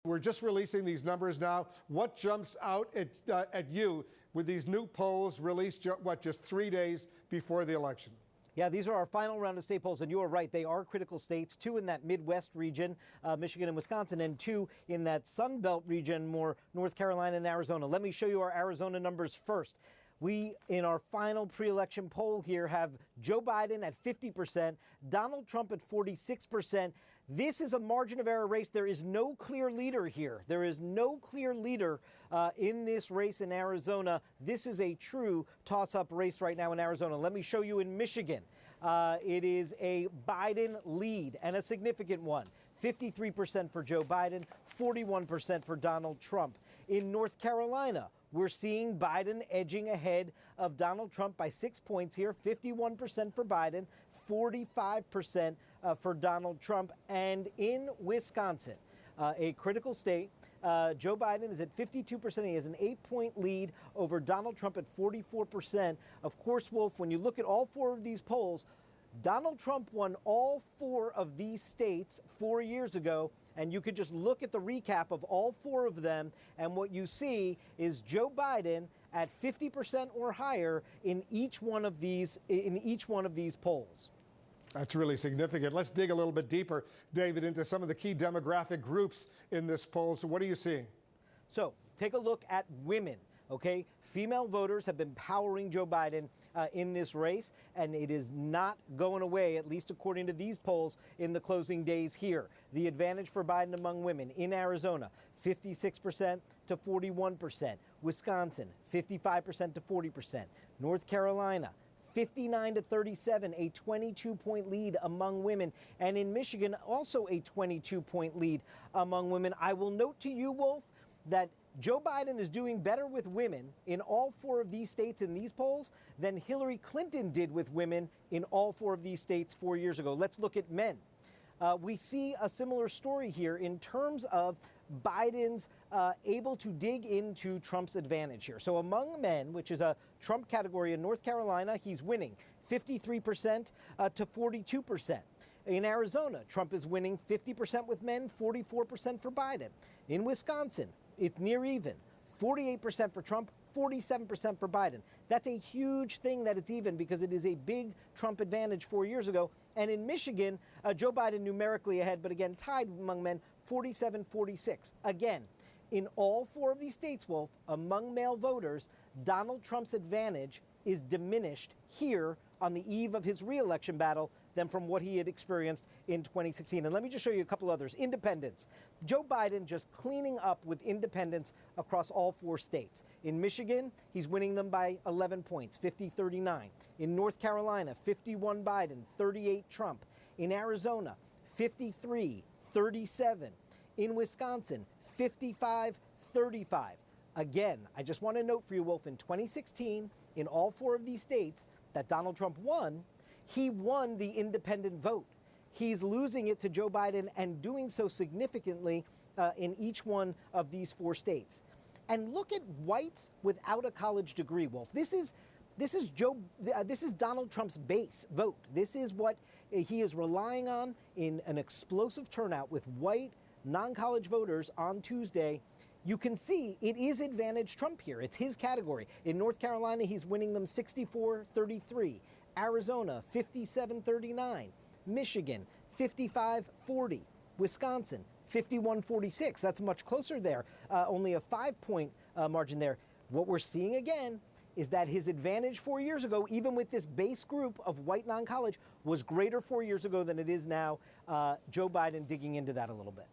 We're just releasing these numbers now. What jumps out at you with these new polls released, just 3 days before the election? Yeah, these are our final round of state polls, and you are right. They are critical states, 2 in that Midwest region, Michigan and Wisconsin, and 2 in that Sun Belt region, more North Carolina and Arizona. Let me show you our Arizona numbers first. We, in our final pre-election poll here, have Joe Biden at 50%, Donald Trump at 46%. This is a margin of error race. There is no clear leader here. There is no clear leader in this race in Arizona. This is a true toss-up race right now in Arizona. Let me show you in Michigan. It is a Biden lead, and a significant one. 53% for Joe Biden, 41% for Donald Trump. In North Carolina, we're seeing Biden edging ahead of Donald Trump by 6 points here, 51% for Biden, 45% for Donald Trump. And in Wisconsin, a critical state, Joe Biden is at 52%. He has an 8-point lead over Donald Trump at 44%. Of course, Wolf, when you look at all 4 of these polls, Donald Trump won all 4 of these states 4 years ago, and you could just look at the recap of all 4 of them, and what you see is Joe Biden at 50% or higher in each one of these polls. That's really significant. Let's dig a little bit deeper, David, into some of the key demographic groups in this poll. So what are you seeing? So take a look at women. Okay, female voters have been powering Joe Biden in this race, and it is not going away, at least according to these polls in the closing days here. The advantage for Biden among women in Arizona, 56% to 41%. Wisconsin, 55% to 40%. North Carolina, 59 to 37, a 22-point lead among women. And in Michigan, also a 22-point lead among women. I will note to you, Wolf, that Joe Biden is doing better with women in all 4 of these states in these polls than Hillary Clinton did with women in all 4 of these states 4 years ago. Let's look at men. We see a similar story here in terms of Biden's able to dig into Trump's advantage here. So among men, which is a Trump category in North Carolina, he's winning 53% to 42%. In Arizona, Trump is winning 50% with men, 44% for Biden. In Wisconsin, it's near even, 48% for Trump, 47% for Biden. That's a huge thing that it's even, because it is a big Trump advantage 4 years ago. And in Michigan, Joe Biden numerically ahead, but again, tied among men, 47-46. Again, in all 4 of these states, Wolf, among male voters, Donald Trump's advantage is diminished here on the eve of his re-election battle than from what he had experienced in 2016. And let me just show you a couple others. Independents. Joe Biden just cleaning up with independents across all 4 states. In Michigan, he's winning them by 11 points, 50-39. In North Carolina, 51 Biden, 38 Trump. In Arizona, 53-37. In Wisconsin, 55-35. Again, I just want to note for you, Wolf, in 2016, in all 4 of these states that Donald Trump won, he won the independent vote. He's losing it to Joe Biden, and doing so significantly in each one of these 4 states. And look at whites without a college degree, Wolf. This is Donald Trump's base vote. This is what he is relying on in an explosive turnout with white non-college voters on Tuesday. You can see it is advantage Trump here. It's his category. In North Carolina, he's winning them 64-33. Arizona, 57-39. Michigan, 55-40. Wisconsin, 51-46. That's much closer there. Only a 5-point margin there. What we're seeing again is that his advantage 4 years ago, even with this base group of white non-college, was greater 4 years ago than it is now. Joe Biden digging into that a little bit.